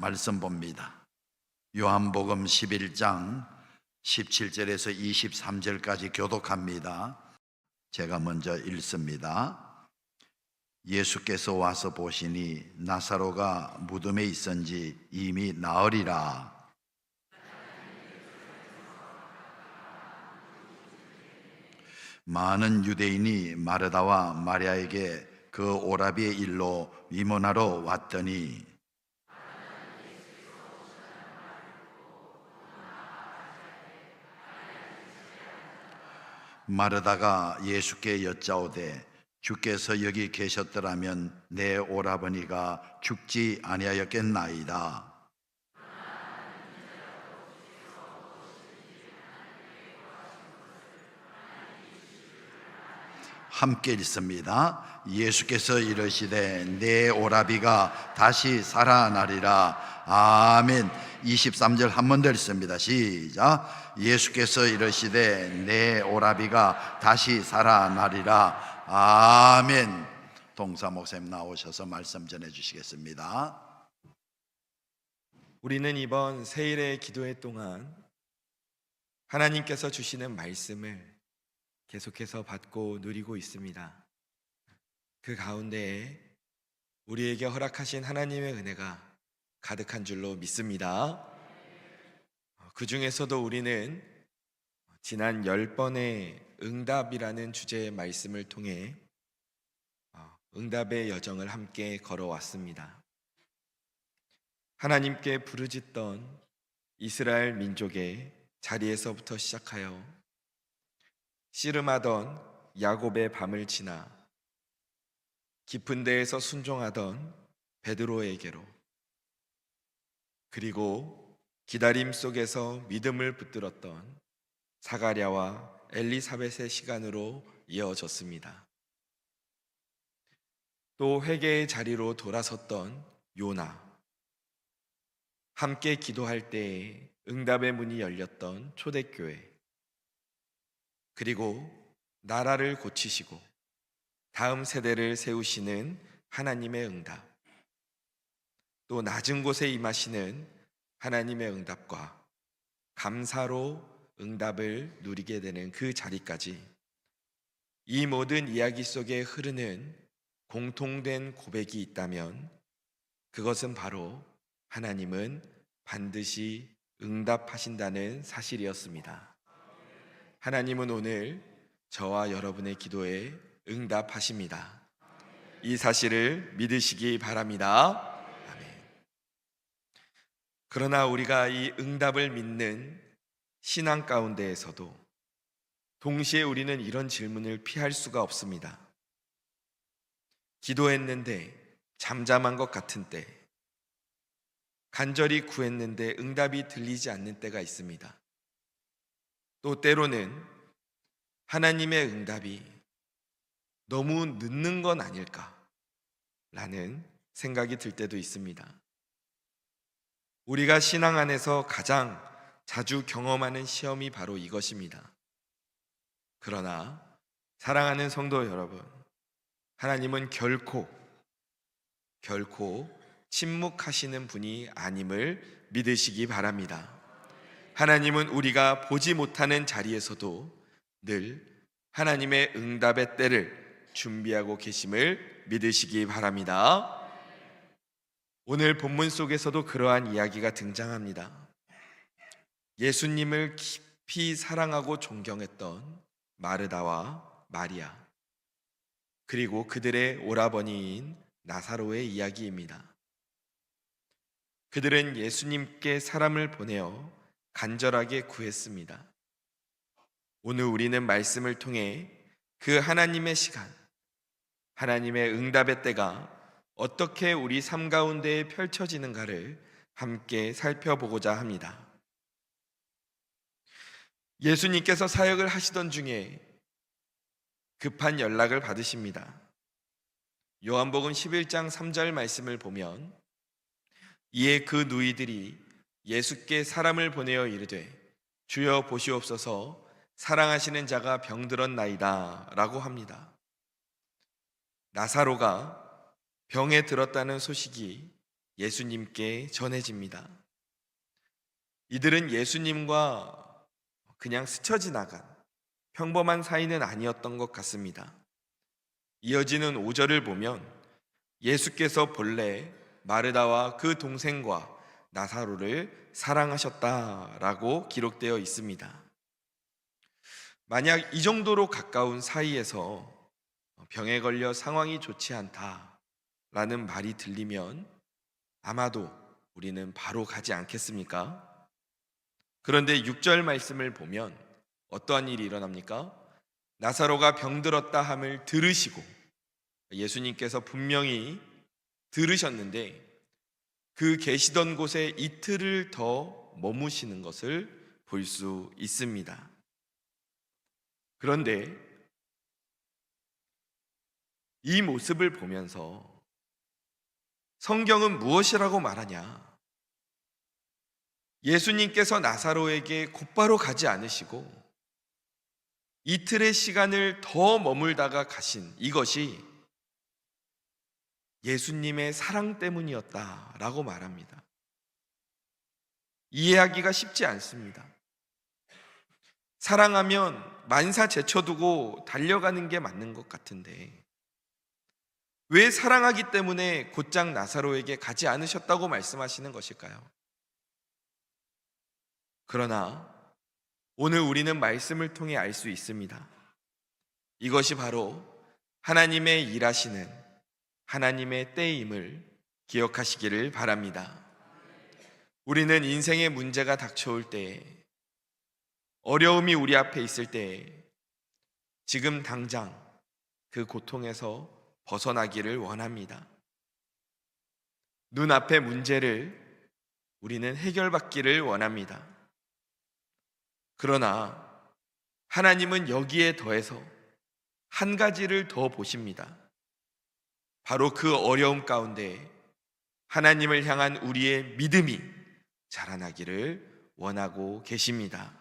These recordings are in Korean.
말씀 봅니다. 요한복음 11장 17절에서 23절까지 교독합니다. 제가 먼저 읽습니다. 예수께서 와서 보시니 나사로가 무덤에 있은지 이미 나으리라. 많은 유대인이 마르다와 마리아에게 그 오라비의 일로 위문하러 왔더니 마르다가 예수께 여짜오되 주께서 여기 계셨더라면 내 오라버니가 죽지 아니하였겠나이다. 함께 읽습니다. 예수께서 이르시되 내 오라비가 다시 살아나리라. 아멘. 23절 한 번 더 읽습니다. 시작. 예수께서 이르시되 내 오라비가 다시 살아나리라. 아멘. 동사 목사님 나오셔서 말씀 전해 주시겠습니다. 우리는 이번 세일의 기도회 동안 하나님께서 주시는 말씀을 계속해서 받고 누리고 있습니다. 그 가운데에 우리에게 허락하신 하나님의 은혜가 가득한 줄로 믿습니다. 그 중에서도 우리는 지난 10번의 응답이라는 주제의 말씀을 통해 응답의 여정을 함께 걸어왔습니다. 하나님께 부르짖던 이스라엘 민족의 자리에서부터 시작하여 씨름하던 야곱의 밤을 지나 깊은 데에서 순종하던 베드로에게로, 그리고 기다림 속에서 믿음을 붙들었던 사가랴와 엘리사벳의 시간으로 이어졌습니다. 또 회개의 자리로 돌아섰던 요나, 함께 기도할 때에 응답의 문이 열렸던 초대교회, 그리고 나라를 고치시고 다음 세대를 세우시는 하나님의 응답, 또 낮은 곳에 임하시는 하나님의 응답과 감사로 응답을 누리게 되는 그 자리까지, 이 모든 이야기 속에 흐르는 공통된 고백이 있다면 그것은 바로 하나님은 반드시 응답하신다는 사실이었습니다. 하나님은 오늘 저와 여러분의 기도에 응답하십니다. 이 사실을 믿으시기 바랍니다. 아멘. 그러나 우리가 이 응답을 믿는 신앙 가운데에서도 동시에 우리는 이런 질문을 피할 수가 없습니다. 기도했는데 잠잠한 것 같은 때, 간절히 구했는데 응답이 들리지 않는 때가 있습니다. 또 때로는 하나님의 응답이 너무 늦는 건 아닐까라는 생각이 들 때도 있습니다. 우리가 신앙 안에서 가장 자주 경험하는 시험이 바로 이것입니다. 그러나 사랑하는 성도 여러분, 하나님은 결코 침묵하시는 분이 아님을 믿으시기 바랍니다. 하나님은 우리가 보지 못하는 자리에서도 늘 하나님의 응답의 때를 준비하고 계심을 믿으시기 바랍니다. 오늘 본문 속에서도 그러한 이야기가 등장합니다. 예수님을 깊이 사랑하고 존경했던 마르다와 마리아, 그리고 그들의 오라버니인 나사로의 이야기입니다. 그들은 예수님께 사람을 보내어 간절하게 구했습니다. 오늘 우리는 말씀을 통해 그 하나님의 시간, 하나님의 응답의 때가 어떻게 우리 삶 가운데 펼쳐지는가를 함께 살펴보고자 합니다. 예수님께서 사역을 하시던 중에 급한 연락을 받으십니다. 요한복음 11장 3절 말씀을 보면, 이에 그 누이들이 예수께 사람을 보내어 이르되 주여 보시옵소서, 사랑하시는 자가 병들었나이다 라고 합니다. 나사로가 병에 들었다는 소식이 예수님께 전해집니다. 이들은 예수님과 그냥 스쳐 지나간 평범한 사이는 아니었던 것 같습니다. 이어지는 5절을 보면 예수께서 본래 마르다와 그 동생과 나사로를 사랑하셨다라고 기록되어 있습니다. 만약 이 정도로 가까운 사이에서 병에 걸려 상황이 좋지 않다라는 말이 들리면 아마도 우리는 바로 가지 않겠습니까? 그런데 6절 말씀을 보면 어떠한 일이 일어납니까? 나사로가 병들었다 함을 들으시고, 예수님께서 분명히 들으셨는데 그 계시던 곳에 이틀을 더 머무시는 것을 볼 수 있습니다. 그런데 이 모습을 보면서 성경은 무엇이라고 말하냐? 예수님께서 나사로에게 곧바로 가지 않으시고 이틀의 시간을 더 머물다가 가신 이것이 예수님의 사랑 때문이었다라고 말합니다. 이해하기가 쉽지 않습니다. 사랑하면 만사 제쳐두고 달려가는 게 맞는 것 같은데 왜 사랑하기 때문에 곧장 나사로에게 가지 않으셨다고 말씀하시는 것일까요? 그러나 오늘 우리는 말씀을 통해 알 수 있습니다. 이것이 바로 하나님의 일하시는 하나님의 때임을 기억하시기를 바랍니다. 우리는 인생의 문제가 닥쳐올 때, 어려움이 우리 앞에 있을 때 지금 당장 그 고통에서 벗어나기를 원합니다. 눈앞의 문제를 우리는 해결받기를 원합니다. 그러나 하나님은 여기에 더해서 한 가지를 더 보십니다. 바로 그 어려움 가운데 하나님을 향한 우리의 믿음이 자라나기를 원하고 계십니다.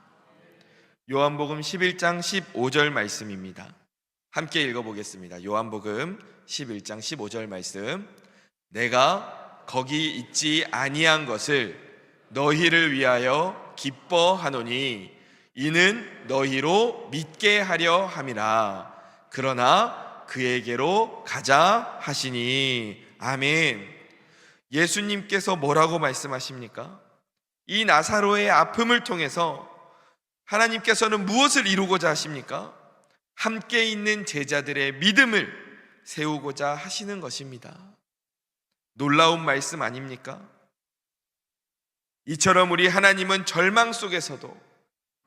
요한복음 11장 15절 말씀입니다. 함께 읽어보겠습니다. 요한복음 11장 15절 말씀. 내가 거기 있지 아니한 것을 너희를 위하여 기뻐하노니 이는 너희로 믿게 하려 함이라. 그러나 그에게로 가자 하시니. 아멘. 예수님께서 뭐라고 말씀하십니까? 이 나사로의 아픔을 통해서 하나님께서는 무엇을 이루고자 하십니까? 함께 있는 제자들의 믿음을 세우고자 하시는 것입니다. 놀라운 말씀 아닙니까? 이처럼 우리 하나님은 절망 속에서도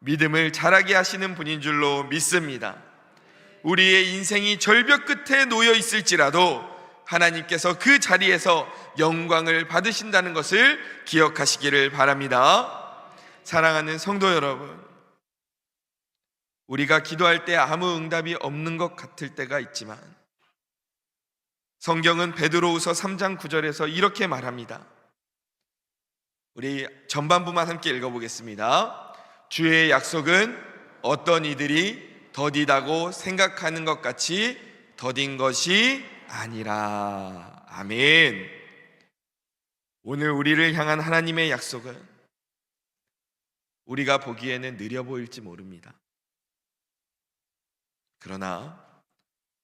믿음을 자라게 하시는 분인 줄로 믿습니다. 우리의 인생이 절벽 끝에 놓여 있을지라도 하나님께서 그 자리에서 영광을 받으신다는 것을 기억하시기를 바랍니다. 사랑하는 성도 여러분, 우리가 기도할 때 아무 응답이 없는 것 같을 때가 있지만 성경은 베드로후서 3장 9절에서 이렇게 말합니다. 우리 전반부만 함께 읽어보겠습니다. 주의 약속은 어떤 이들이 더디다고 생각하는 것 같이 더딘 것이 아니라. 아멘. 오늘 우리를 향한 하나님의 약속은 우리가 보기에는 느려 보일지 모릅니다. 그러나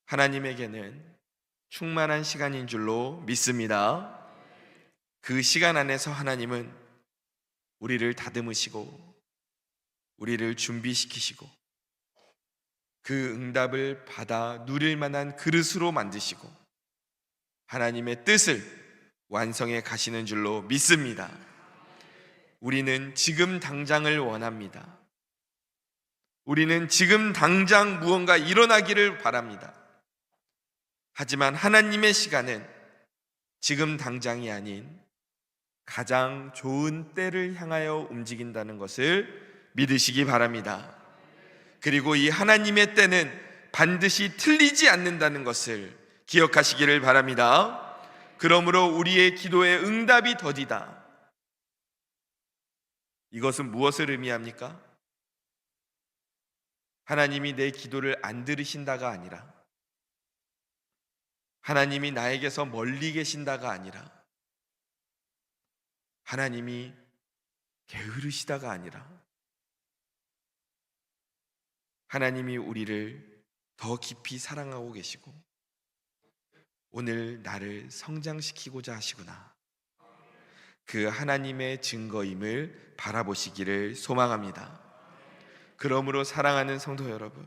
하나님에게는 충만한 시간인 줄로 믿습니다. 그 시간 안에서 하나님은 우리를 다듬으시고 우리를 준비시키시고 그 응답을 받아 누릴 만한 그릇으로 만드시고 하나님의 뜻을 완성해 가시는 줄로 믿습니다. 우리는 지금 당장을 원합니다. 우리는 지금 당장 무언가 일어나기를 바랍니다. 하지만 하나님의 시간은 지금 당장이 아닌 가장 좋은 때를 향하여 움직인다는 것을 믿으시기 바랍니다. 그리고 이 하나님의 때는 반드시 틀리지 않는다는 것을 기억하시기를 바랍니다. 그러므로 우리의 기도의 응답이 더디다. 이것은 무엇을 의미합니까? 하나님이 내 기도를 안 들으신다가 아니라, 하나님이 나에게서 멀리 계신다가 아니라, 하나님이 게으르시다가 아니라 하나님이 우리를 더 깊이 사랑하고 계시고 오늘 나를 성장시키고자 하시구나, 그 하나님의 증거임을 바라보시기를 소망합니다. 그러므로 사랑하는 성도 여러분,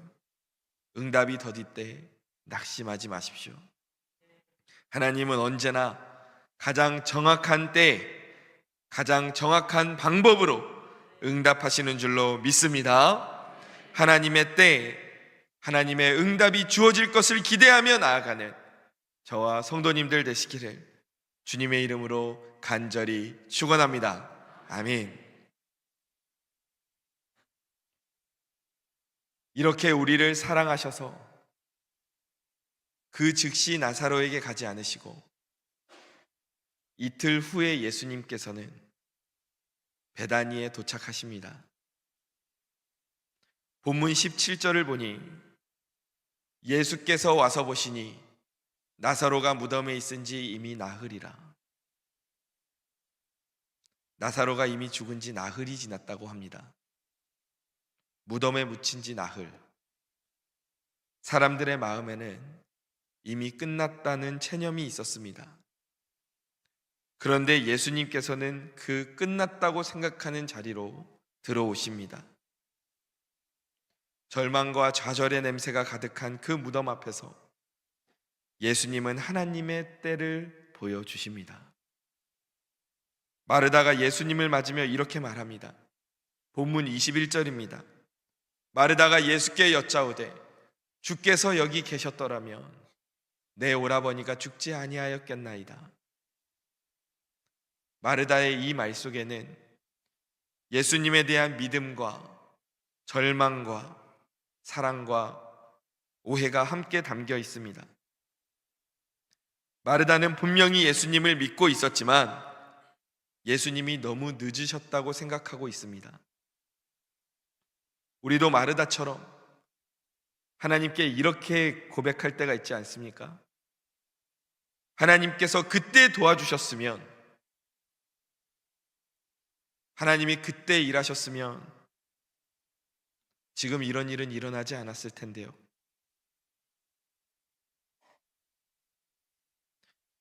응답이 더딜 때 낙심하지 마십시오. 하나님은 언제나 가장 정확한 때, 가장 정확한 방법으로 응답하시는 줄로 믿습니다. 하나님의 때, 하나님의 응답이 주어질 것을 기대하며 나아가는 저와 성도님들 되시기를 주님의 이름으로 간절히 축원합니다. 아멘. 이렇게 우리를 사랑하셔서 그 즉시 나사로에게 가지 않으시고 이틀 후에 예수님께서는 베다니에 도착하십니다. 본문 17절을 보니 예수께서 와서 보시니 나사로가 무덤에 있은 지 이미 나흘이라. 나사로가 이미 죽은 지 나흘이 지났다고 합니다. 무덤에 묻힌 지 나흘. 사람들의 마음에는 이미 끝났다는 체념이 있었습니다. 그런데 예수님께서는 그 끝났다고 생각하는 자리로 들어오십니다. 절망과 좌절의 냄새가 가득한 그 무덤 앞에서 예수님은 하나님의 때를 보여주십니다. 마르다가 예수님을 맞으며 이렇게 말합니다. 본문 21절입니다. 마르다가 예수께 여짜오되 주께서 여기 계셨더라면 내 오라버니가 죽지 아니하였겠나이다. 마르다의 이 말 속에는 예수님에 대한 믿음과 절망과 사랑과 오해가 함께 담겨 있습니다. 마르다는 분명히 예수님을 믿고 있었지만 예수님이 너무 늦으셨다고 생각하고 있습니다. 우리도 마르다처럼 하나님께 이렇게 고백할 때가 있지 않습니까? 하나님께서 그때 도와주셨으면, 하나님이 그때 일하셨으면 지금 이런 일은 일어나지 않았을 텐데요.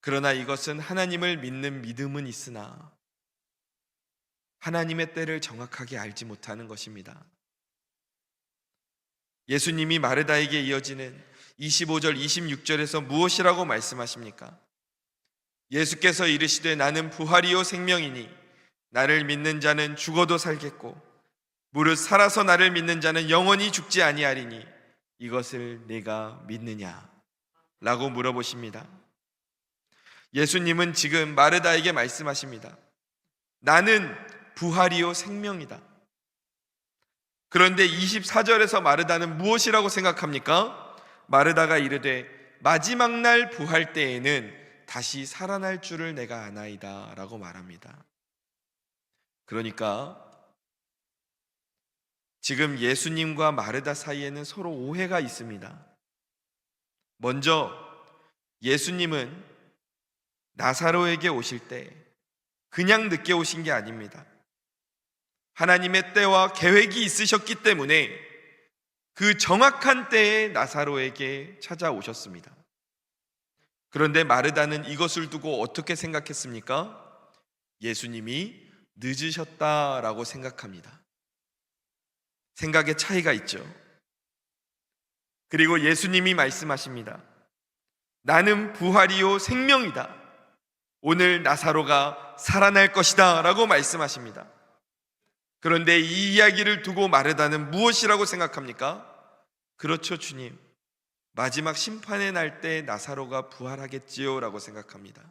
그러나 이것은 하나님을 믿는 믿음은 있으나 하나님의 때를 정확하게 알지 못하는 것입니다. 예수님이 마르다에게 이어지는 25절, 26절에서 무엇이라고 말씀하십니까? 예수께서 이르시되 나는 부활이요 생명이니 나를 믿는 자는 죽어도 살겠고 무릇 살아서 나를 믿는 자는 영원히 죽지 아니하리니 이것을 내가 믿느냐? 라고 물어보십니다. 예수님은 지금 마르다에게 말씀하십니다. 나는 부활이요 생명이다. 그런데 24절에서 마르다는 무엇이라고 생각합니까? 마르다가 이르되 마지막 날 부활 때에는 다시 살아날 줄을 내가 아나이다 라고 말합니다. 그러니까 지금 예수님과 마르다 사이에는 서로 오해가 있습니다. 먼저 예수님은 나사로에게 오실 때 그냥 늦게 오신 게 아닙니다. 하나님의 때와 계획이 있으셨기 때문에 그 정확한 때에 나사로에게 찾아오셨습니다. 그런데 마르다는 이것을 두고 어떻게 생각했습니까? 예수님이 늦으셨다라고 생각합니다. 생각의 차이가 있죠. 그리고 예수님이 말씀하십니다. 나는 부활이요 생명이다. 오늘 나사로가 살아날 것이다 라고 말씀하십니다. 그런데 이 이야기를 두고 마르다는 무엇이라고 생각합니까? 그렇죠, 주님. 마지막 심판의 날 때 나사로가 부활하겠지요 라고 생각합니다.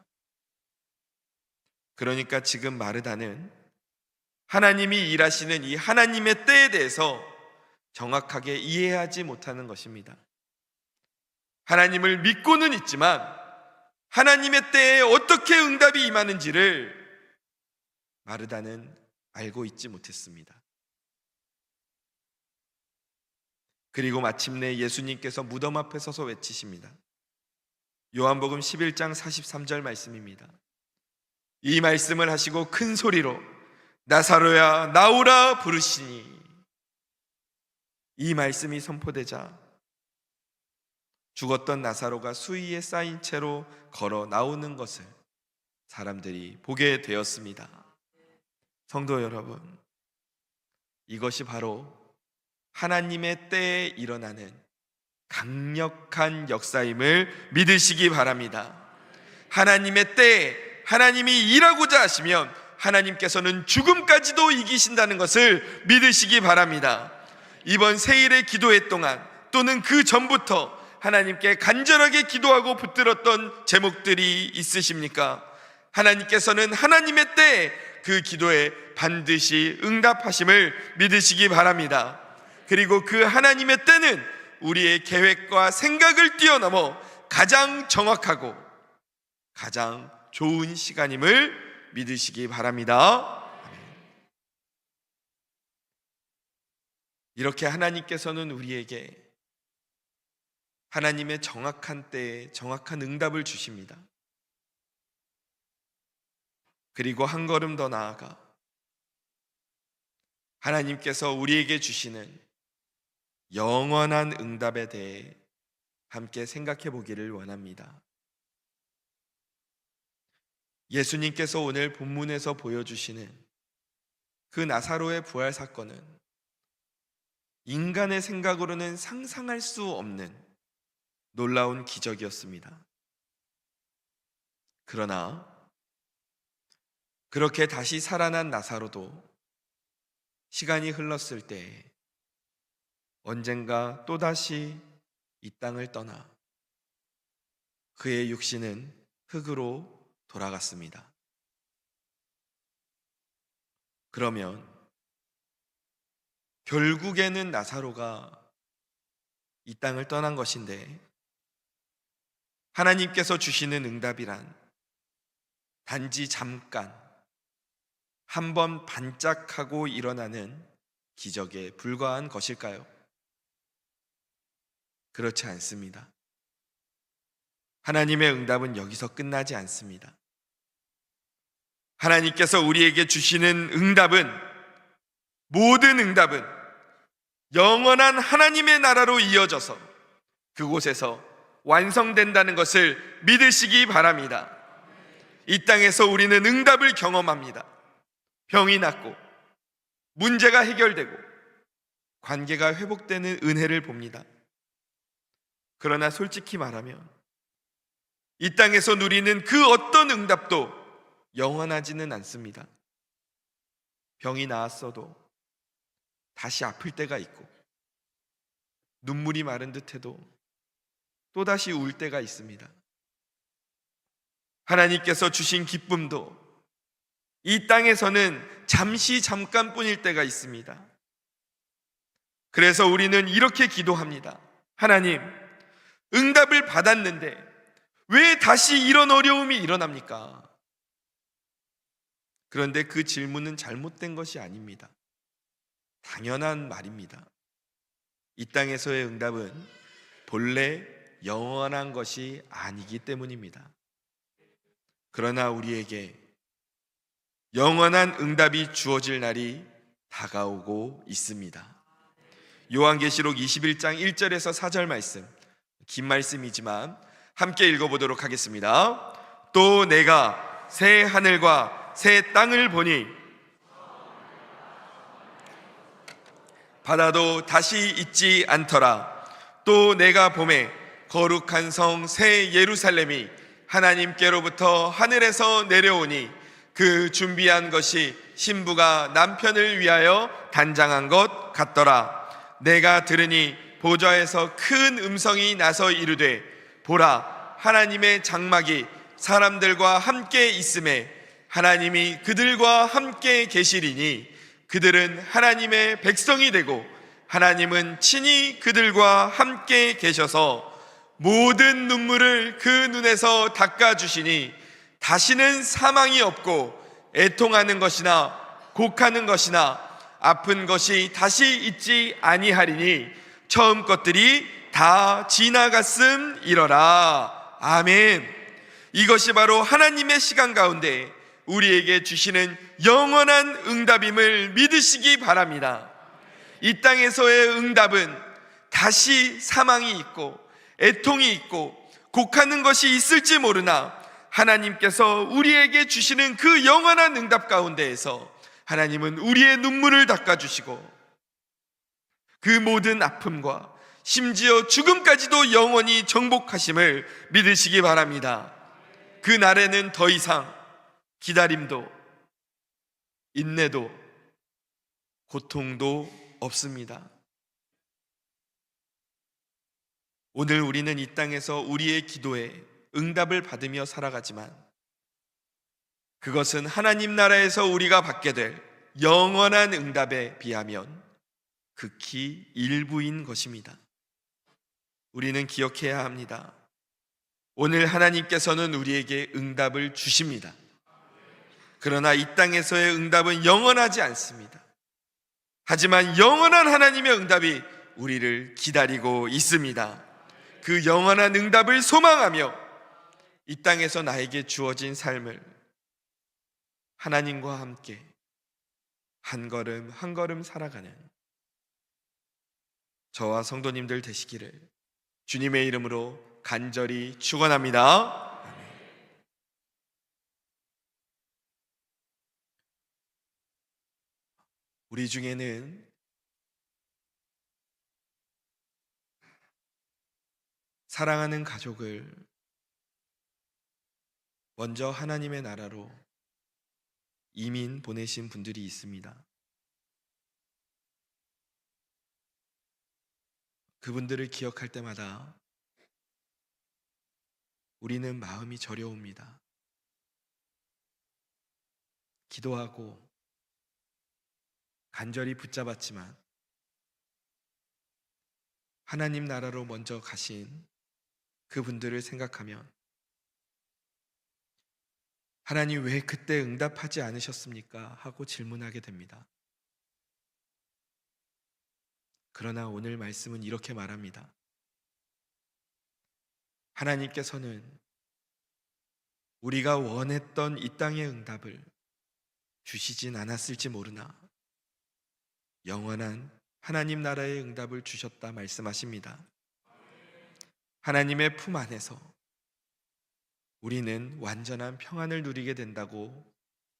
그러니까 지금 마르다는 하나님이 일하시는 이 하나님의 때에 대해서 정확하게 이해하지 못하는 것입니다. 하나님을 믿고는 있지만 하나님의 때에 어떻게 응답이 임하는지를 마르다는 알고 있지 못했습니다. 그리고 마침내 예수님께서 무덤 앞에 서서 외치십니다. 요한복음 11장 43절 말씀입니다. 이 말씀을 하시고 큰 소리로 나사로야 나오라 부르시니, 이 말씀이 선포되자 죽었던 나사로가 수위에 쌓인 채로 걸어 나오는 것을 사람들이 보게 되었습니다. 성도 여러분, 이것이 바로 하나님의 때에 일어나는 강력한 역사임을 믿으시기 바랍니다. 하나님의 때에 하나님이 일하고자 하시면 하나님께서는 죽음까지도 이기신다는 것을 믿으시기 바랍니다. 이번 세일의 기도회 동안 또는 그 전부터 하나님께 간절하게 기도하고 붙들었던 제목들이 있으십니까? 하나님께서는 하나님의 때에 그 기도에 반드시 응답하심을 믿으시기 바랍니다. 그리고 그 하나님의 때는 우리의 계획과 생각을 뛰어넘어 가장 정확하고 가장 좋은 시간임을 믿으시기 바랍니다. 이렇게 하나님께서는 우리에게 하나님의 정확한 때에 정확한 응답을 주십니다. 그리고 한 걸음 더 나아가 하나님께서 우리에게 주시는 영원한 응답에 대해 함께 생각해 보기를 원합니다. 예수님께서 오늘 본문에서 보여주시는 그 나사로의 부활 사건은 인간의 생각으로는 상상할 수 없는 놀라운 기적이었습니다. 그러나 그렇게 다시 살아난 나사로도 시간이 흘렀을 때 언젠가 또다시 이 땅을 떠나 그의 육신은 흙으로 돌아갔습니다. 그러면 결국에는 나사로가 이 땅을 떠난 것인데 하나님께서 주시는 응답이란 단지 잠깐 한번 반짝하고 일어나는 기적에 불과한 것일까요? 그렇지 않습니다. 하나님의 응답은 여기서 끝나지 않습니다. 하나님께서 우리에게 주시는 응답은, 모든 응답은 영원한 하나님의 나라로 이어져서 그곳에서 완성된다는 것을 믿으시기 바랍니다. 이 땅에서 우리는 응답을 경험합니다. 병이 낫고 문제가 해결되고 관계가 회복되는 은혜를 봅니다. 그러나 솔직히 말하면 이 땅에서 누리는 그 어떤 응답도 영원하지는 않습니다. 병이 나았어도 다시 아플 때가 있고, 눈물이 마른 듯해도 또다시 울 때가 있습니다. 하나님께서 주신 기쁨도 이 땅에서는 잠시 잠깐뿐일 때가 있습니다. 그래서 우리는 이렇게 기도합니다. 하나님, 응답을 받았는데 왜 다시 이런 어려움이 일어납니까? 그런데 그 질문은 잘못된 것이 아닙니다. 당연한 말입니다. 이 땅에서의 응답은 본래 영원한 것이 아니기 때문입니다. 그러나 우리에게 영원한 응답이 주어질 날이 다가오고 있습니다. 요한계시록 21장 1절에서 4절 말씀, 긴 말씀이지만 함께 읽어보도록 하겠습니다. 또 내가 새 하늘과 새 땅을 보니 바다도 다시 있지 않더라. 또 내가 보매 거룩한 성 새 예루살렘이 하나님께로부터 하늘에서 내려오니 그 준비한 것이 신부가 남편을 위하여 단장한 것 같더라. 내가 들으니 보좌에서 큰 음성이 나서 이르되 보라, 하나님의 장막이 사람들과 함께 있음에 하나님이 그들과 함께 계시리니 그들은 하나님의 백성이 되고 하나님은 친히 그들과 함께 계셔서 모든 눈물을 그 눈에서 닦아주시니 다시는 사망이 없고 애통하는 것이나 곡하는 것이나 아픈 것이 다시 있지 아니하리니 처음 것들이 다 지나갔음이러라. 아멘. 이것이 바로 하나님의 시간 가운데 우리에게 주시는 영원한 응답임을 믿으시기 바랍니다. 이 땅에서의 응답은 다시 사망이 있고 애통이 있고 곡하는 것이 있을지 모르나 하나님께서 우리에게 주시는 그 영원한 응답 가운데에서 하나님은 우리의 눈물을 닦아주시고 그 모든 아픔과 심지어 죽음까지도 영원히 정복하심을 믿으시기 바랍니다. 그 날에는 더 이상 기다림도 인내도 고통도 없습니다. 오늘 우리는 이 땅에서 우리의 기도에 응답을 받으며 살아가지만 그것은 하나님 나라에서 우리가 받게 될 영원한 응답에 비하면 극히 일부인 것입니다. 우리는 기억해야 합니다. 오늘 하나님께서는 우리에게 응답을 주십니다. 그러나 이 땅에서의 응답은 영원하지 않습니다. 하지만 영원한 하나님의 응답이 우리를 기다리고 있습니다. 그 영원한 응답을 소망하며 이 땅에서 나에게 주어진 삶을 하나님과 함께 한 걸음 한 걸음 살아가는 저와 성도님들 되시기를 주님의 이름으로 간절히 축원합니다. 우리 중에는 사랑하는 가족을 먼저 하나님의 나라로 이민 보내신 분들이 있습니다. 그분들을 기억할 때마다 우리는 마음이 저려옵니다. 기도하고 간절히 붙잡았지만 하나님 나라로 먼저 가신 그분들을 생각하면 하나님 왜 그때 응답하지 않으셨습니까? 하고 질문하게 됩니다. 그러나 오늘 말씀은 이렇게 말합니다. 하나님께서는 우리가 원했던 이 땅의 응답을 주시진 않았을지 모르나 영원한 하나님 나라의 응답을 주셨다 말씀하십니다. 하나님의 품 안에서 우리는 완전한 평안을 누리게 된다고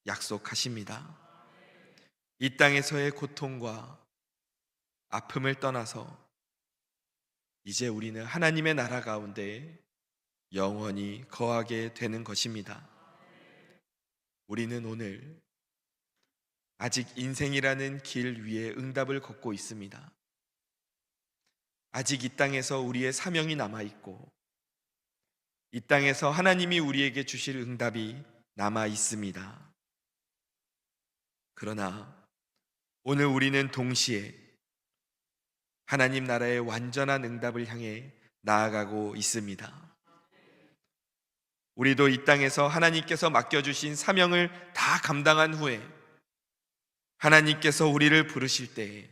약속하십니다. 이 땅에서의 고통과 아픔을 떠나서 이제 우리는 하나님의 나라 가운데 영원히 거하게 되는 것입니다. 우리는 오늘 아직 인생이라는 길 위에 응답을 걷고 있습니다. 아직 이 땅에서 우리의 사명이 남아있고 이 땅에서 하나님이 우리에게 주실 응답이 남아있습니다. 그러나 오늘 우리는 동시에 하나님 나라의 완전한 응답을 향해 나아가고 있습니다. 우리도 이 땅에서 하나님께서 맡겨주신 사명을 다 감당한 후에 하나님께서 우리를 부르실 때에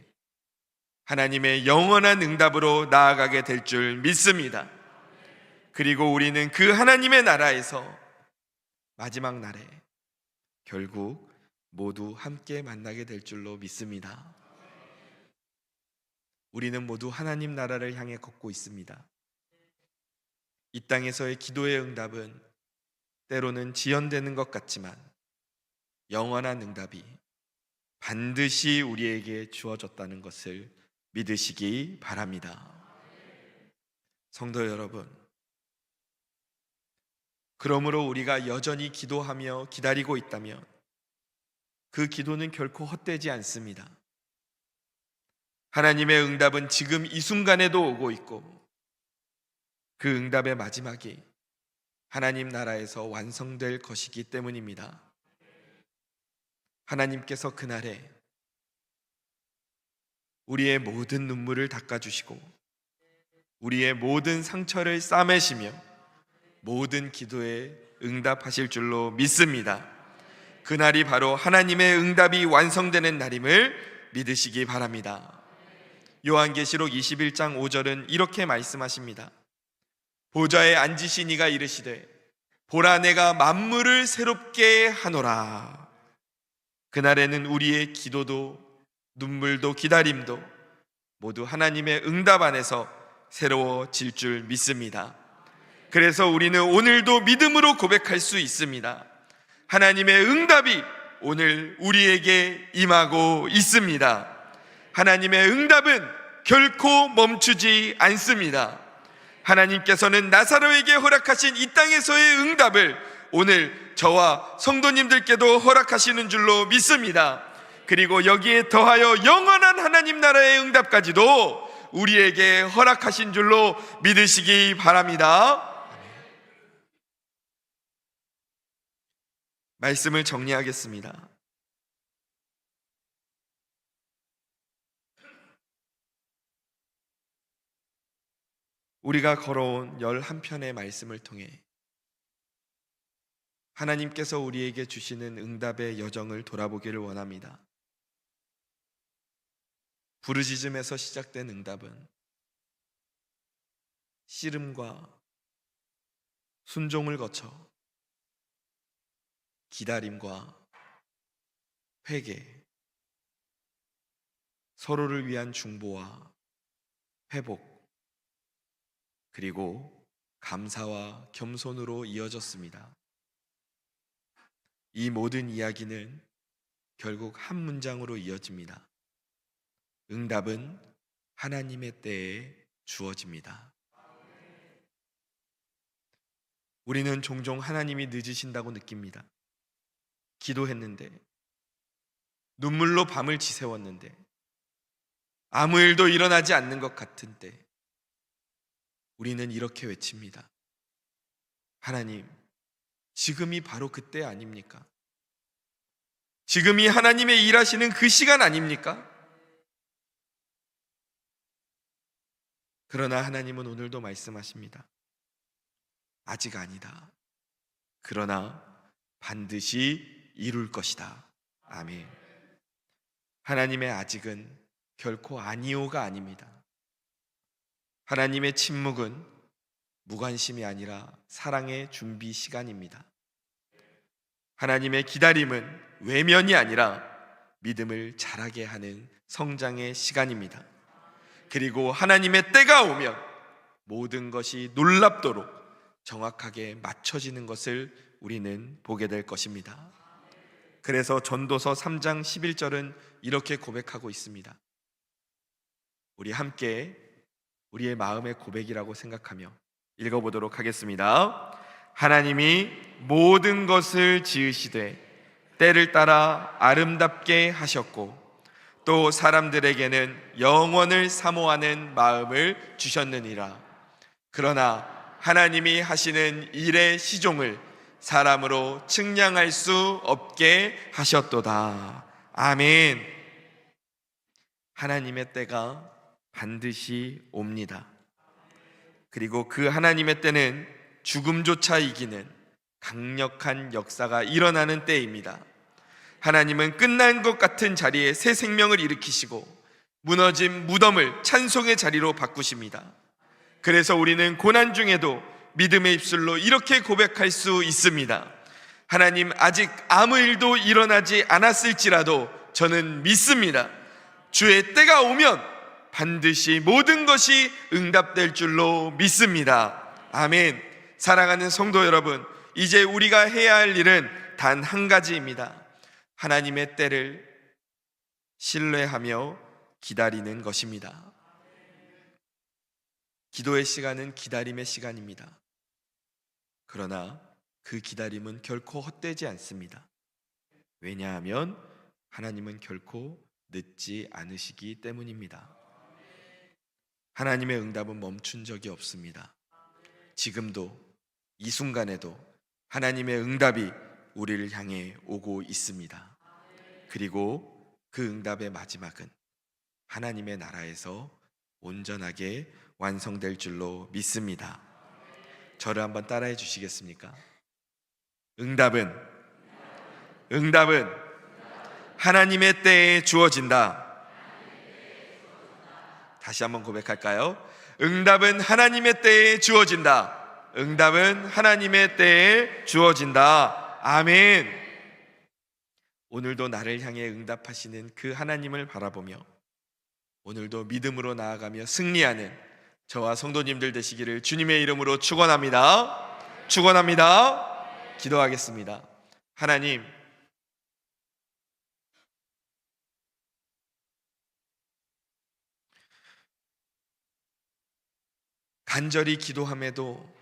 하나님의 영원한 응답으로 나아가게 될 줄 믿습니다. 그리고 우리는 그 하나님의 나라에서 마지막 날에 결국 모두 함께 만나게 될 줄로 믿습니다. 우리는 모두 하나님 나라를 향해 걷고 있습니다. 이 땅에서의 기도의 응답은 때로는 지연되는 것 같지만 영원한 응답이 반드시 우리에게 주어졌다는 것을 믿으시기 바랍니다. 성도 여러분, 그러므로 우리가 여전히 기도하며 기다리고 있다면 그 기도는 결코 헛되지 않습니다. 하나님의 응답은 지금 이 순간에도 오고 있고 그 응답의 마지막이 하나님 나라에서 완성될 것이기 때문입니다. 하나님께서 그날에 우리의 모든 눈물을 닦아주시고 우리의 모든 상처를 싸매시며 모든 기도에 응답하실 줄로 믿습니다. 그날이 바로 하나님의 응답이 완성되는 날임을 믿으시기 바랍니다. 요한계시록 21장 5절은 이렇게 말씀하십니다. 보좌에 앉으신 이가 이르시되 보라 내가 만물을 새롭게 하노라. 그날에는 우리의 기도도 눈물도 기다림도 모두 하나님의 응답 안에서 새로워질 줄 믿습니다. 그래서 우리는 오늘도 믿음으로 고백할 수 있습니다. 하나님의 응답이 오늘 우리에게 임하고 있습니다. 하나님의 응답은 결코 멈추지 않습니다. 하나님께서는 나사로에게 허락하신 이 땅에서의 응답을 오늘 저와 성도님들께도 허락하시는 줄로 믿습니다. 그리고 여기에 더하여 영원한 하나님 나라의 응답까지도 우리에게 허락하신 줄로 믿으시기 바랍니다. 말씀을 정리하겠습니다. 우리가 걸어온 11편의 말씀을 통해 하나님께서 우리에게 주시는 응답의 여정을 돌아보기를 원합니다. 부르짖음에서 시작된 응답은 씨름과 순종을 거쳐 기다림과 회개, 서로를 위한 중보와 회복, 그리고 감사와 겸손으로 이어졌습니다. 이 모든 이야기는 결국 한 문장으로 이어집니다. 응답은 하나님의 때에 주어집니다. 우리는 종종 하나님이 늦으신다고 느낍니다. 기도했는데, 눈물로 밤을 지새웠는데, 아무 일도 일어나지 않는 것 같은 때 우리는 이렇게 외칩니다. 하나님, 지금이 바로 그때 아닙니까? 지금이 하나님의 일하시는 그 시간 아닙니까? 그러나 하나님은 오늘도 말씀하십니다. 아직 아니다. 그러나 반드시 이룰 것이다. 아멘. 하나님의 아직은 결코 아니오가 아닙니다. 하나님의 침묵은 무관심이 아니라 사랑의 준비 시간입니다. 하나님의 기다림은 외면이 아니라 믿음을 자라게 하는 성장의 시간입니다. 그리고 하나님의 때가 오면 모든 것이 놀랍도록 정확하게 맞춰지는 것을 우리는 보게 될 것입니다. 그래서 전도서 3장 11절은 이렇게 고백하고 있습니다. 우리 함께 우리의 마음의 고백이라고 생각하며 읽어보도록 하겠습니다. 하나님이 모든 것을 지으시되 때를 따라 아름답게 하셨고 또 사람들에게는 영원을 사모하는 마음을 주셨느니라. 그러나 하나님이 하시는 일의 시종을 사람으로 측량할 수 없게 하셨도다. 아멘. 하나님의 때가 반드시 옵니다. 그리고 그 하나님의 때는 죽음조차 이기는 강력한 역사가 일어나는 때입니다. 하나님은 끝난 것 같은 자리에 새 생명을 일으키시고 무너진 무덤을 찬송의 자리로 바꾸십니다. 그래서 우리는 고난 중에도 믿음의 입술로 이렇게 고백할 수 있습니다. 하나님, 아직 아무 일도 일어나지 않았을지라도 저는 믿습니다. 주의 때가 오면 반드시 모든 것이 응답될 줄로 믿습니다. 아멘. 사랑하는 성도 여러분, 이제 우리가 해야 할 일은 단 한 가지입니다. 하나님의 때를 신뢰하며 기다리는 것입니다. 기도의 시간은 기다림의 시간입니다. 그러나 그 기다림은 결코 헛되지 않습니다. 왜냐하면 하나님은 결코 늦지 않으시기 때문입니다. 하나님의 응답은 멈춘 적이 없습니다. 지금도 이 순간에도 하나님의 응답이 우리를 향해 오고 있습니다. 그리고 그 응답의 마지막은 하나님의 나라에서 온전하게 완성될 줄로 믿습니다. 저를 한번 따라해 주시겠습니까? 응답은 하나님의 때에 주어진다. 다시 한번 고백할까요? 응답은 하나님의 때에 주어진다. 응답은 하나님의 때에 주어진다. 아멘. 오늘도 나를 향해 응답하시는 그 하나님을 바라보며 오늘도 믿음으로 나아가며 승리하는 저와 성도님들 되시기를 주님의 이름으로 축원합니다. 축원합니다. 기도하겠습니다. 하나님, 간절히 기도함에도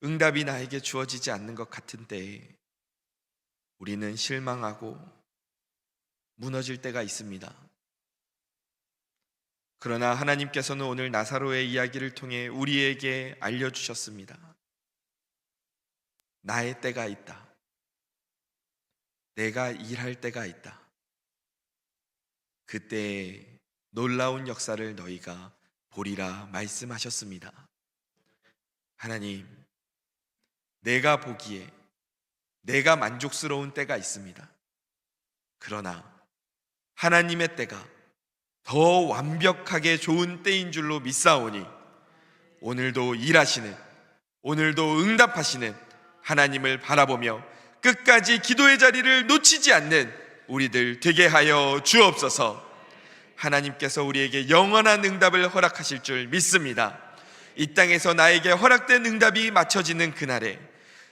응답이 나에게 주어지지 않는 것 같은 때에 우리는 실망하고 무너질 때가 있습니다. 그러나 하나님께서는 오늘 나사로의 이야기를 통해 우리에게 알려주셨습니다. 나의 때가 있다. 내가 일할 때가 있다. 그때에 놀라운 역사를 너희가 보리라 말씀하셨습니다. 하나님, 내가 보기에 내가 만족스러운 때가 있습니다. 그러나 하나님의 때가 더 완벽하게 좋은 때인 줄로 믿사오니 오늘도 일하시는, 오늘도 응답하시는 하나님을 바라보며 끝까지 기도의 자리를 놓치지 않는 우리들 되게 하여 주옵소서. 하나님께서 우리에게 영원한 응답을 허락하실 줄 믿습니다. 이 땅에서 나에게 허락된 응답이 맞춰지는 그날에,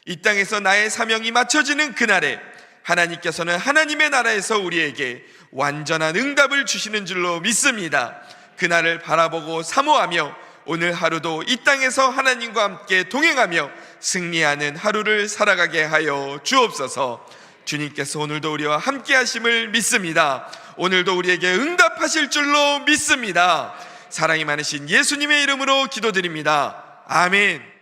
이 땅에서 나의 사명이 맞춰지는 그날에 하나님께서는 하나님의 나라에서 우리에게 완전한 응답을 주시는 줄로 믿습니다. 그날을 바라보고 사모하며 오늘 하루도 이 땅에서 하나님과 함께 동행하며 승리하는 하루를 살아가게 하여 주옵소서. 주님께서 오늘도 우리와 함께 하심을 믿습니다. 오늘도 우리에게 응답하실 줄로 믿습니다. 사랑이 많으신 예수님의 이름으로 기도드립니다. 아멘.